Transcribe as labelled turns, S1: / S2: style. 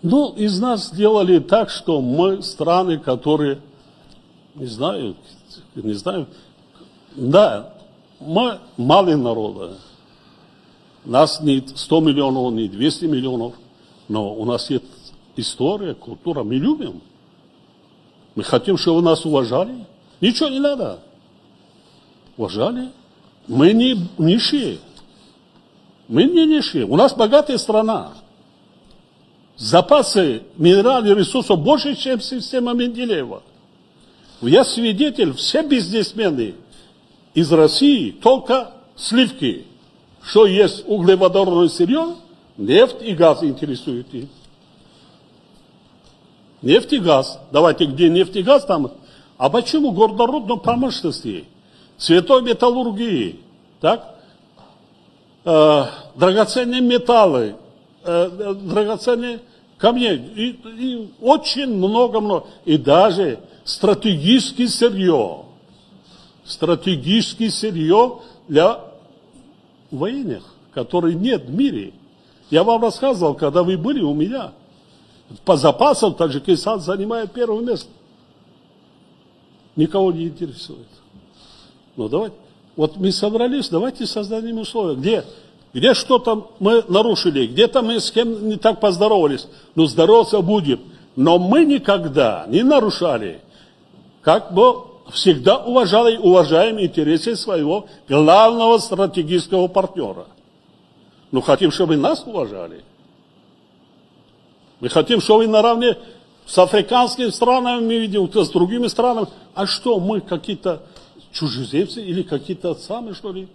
S1: Ну, из нас сделали так, что мы страны, которые, не знаю, да, мы малый народ. Нас не 100 миллионов, не 200 миллионов, но у нас есть история, культура, мы любим. Мы хотим, чтобы нас уважали. Ничего не надо. Уважали. Мы не нищие. Мы не нищие. У нас богатая страна. Запасы минеральных ресурсов больше, чем система Менделеева. Я свидетель, все бизнесмены из России только сливки. Что есть углеводородное сырье, нефть и газ интересуют их. Нефть и газ. Давайте, где нефть и газ там. А почему горнорудной промышленности, цветной металлургии, так? Драгоценные металлы, драгоценные камни, и очень много. И даже стратегическое сырье для военных, которых нет в мире. Я вам рассказывал, когда вы были у меня, по запасам Таджикистан занимает первое место. Никого не интересует. Ну давайте, вот мы собрались, давайте создадим условия. Где что-то мы нарушили, где-то мы с кем не так поздоровались, но здороваться будем. Но мы никогда не нарушали, как бы всегда уважаем интересы своего главного стратегического партнера. Но хотим, чтобы нас уважали. Мы хотим, чтобы наравне с африканскими странами, мы видим, с другими странами. А что, мы какие-то чужеземцы или какие-то самые, что ли?